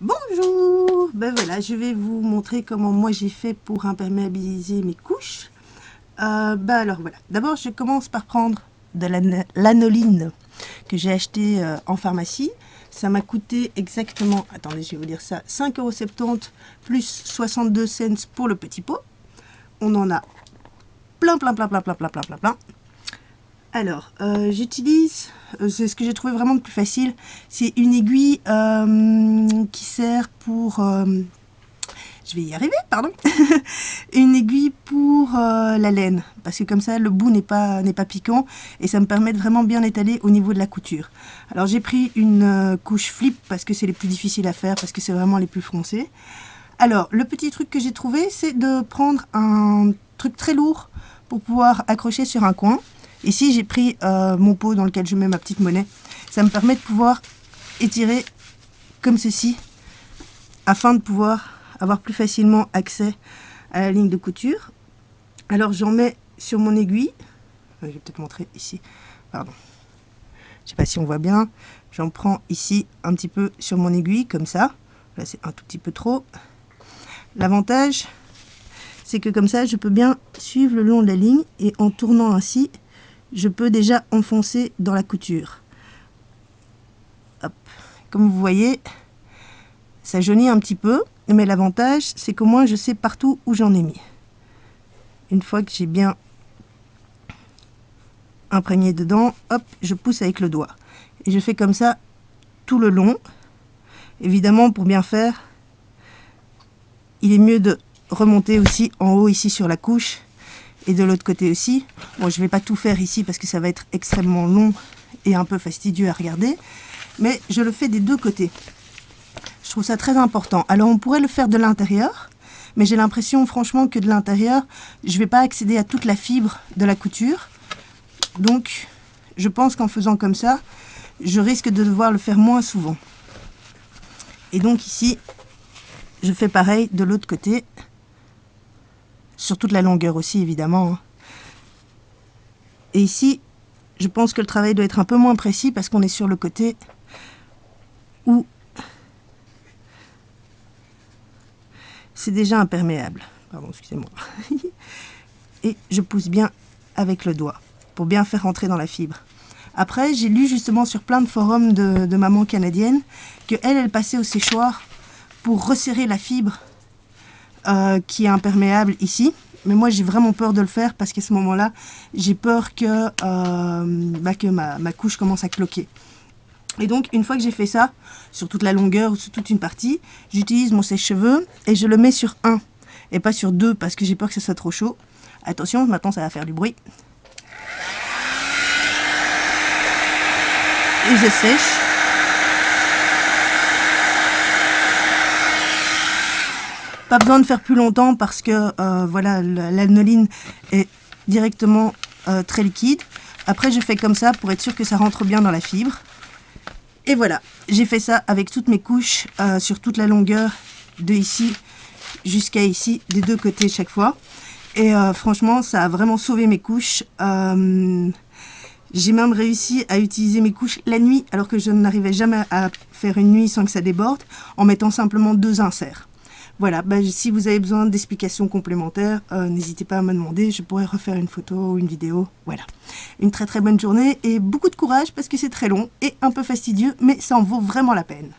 Bonjour, ben voilà, je vais vous montrer comment moi j'ai fait pour imperméabiliser mes couches. Alors voilà, d'abord je commence par prendre de l'anoline que j'ai acheté en pharmacie. Ça m'a coûté exactement, attendez je vais vous dire ça, 5,70 € plus 62 cents pour le petit pot. On en a plein. Alors, j'utilise, c'est ce que j'ai trouvé vraiment le plus facile, c'est une aiguille qui sert pour, je vais y arriver, pardon, une aiguille pour la laine, parce que comme ça le bout n'est pas piquant et ça me permet de vraiment bien étaler au niveau de la couture. Alors j'ai pris une couche flip parce que c'est les plus difficiles à faire, parce que c'est vraiment les plus foncés. Alors le petit truc que j'ai trouvé, c'est de prendre un truc très lourd pour pouvoir accrocher sur un coin. Ici j'ai pris mon pot dans lequel je mets ma petite monnaie. Ça me permet de pouvoir étirer comme ceci afin de pouvoir avoir plus facilement accès à la ligne de couture. Alors j'en mets sur mon aiguille. Je vais peut-être montrer ici. Pardon. Je sais pas si on voit bien. J'en prends ici un petit peu sur mon aiguille comme ça. Là c'est un tout petit peu trop. L'avantage c'est que comme ça je peux bien suivre le long de la ligne et en tournant ainsi je peux déjà enfoncer dans la couture. Hop. Comme vous voyez, ça jaunit un petit peu, mais l'avantage c'est qu'au moins je sais partout où j'en ai mis. Une fois que j'ai bien imprégné dedans, hop, je pousse avec le doigt. Et je fais comme ça tout le long. Évidemment, pour bien faire, il est mieux de remonter aussi en haut ici sur la couche et de l'autre côté aussi. Bon, je ne vais pas tout faire ici parce que ça va être extrêmement long et un peu fastidieux à regarder, mais je le fais des deux côtés. Je trouve ça très important. Alors on pourrait le faire de l'intérieur, mais j'ai l'impression franchement que de l'intérieur, je ne vais pas accéder à toute la fibre de la couture. Donc je pense qu'en faisant comme ça, je risque de devoir le faire moins souvent. Et donc ici, je fais pareil de l'autre côté, sur toute la longueur aussi évidemment. Et ici, je pense que le travail doit être un peu moins précis parce qu'on est sur le côté où c'est déjà imperméable. Pardon, excusez-moi. Et je pousse bien avec le doigt pour bien faire rentrer dans la fibre. Après, j'ai lu justement sur plein de forums de mamans canadiennes qu'elle passait au séchoir pour resserrer la fibre qui est imperméable ici. Mais moi, j'ai vraiment peur de le faire parce qu'à ce moment-là, j'ai peur que ma couche commence à cloquer. Et donc, une fois que j'ai fait ça, sur toute la longueur ou sur toute une partie, j'utilise mon sèche-cheveux et je le mets sur 1 et pas sur 2 parce que j'ai peur que ce soit trop chaud. Attention, maintenant ça va faire du bruit. Et je sèche. Pas besoin de faire plus longtemps parce que voilà, l'anoline est directement très liquide. Après, je fais comme ça pour être sûr que ça rentre bien dans la fibre. Et voilà, j'ai fait ça avec toutes mes couches sur toute la longueur de ici jusqu'à ici, des deux côtés chaque fois. Et franchement, ça a vraiment sauvé mes couches. J'ai même réussi à utiliser mes couches la nuit, alors que je n'arrivais jamais à faire une nuit sans que ça déborde, en mettant simplement 2 inserts. Voilà, si vous avez besoin d'explications complémentaires, n'hésitez pas à me demander, je pourrais refaire une photo ou une vidéo. Voilà, une très bonne journée et beaucoup de courage parce que c'est très long et un peu fastidieux, mais ça en vaut vraiment la peine.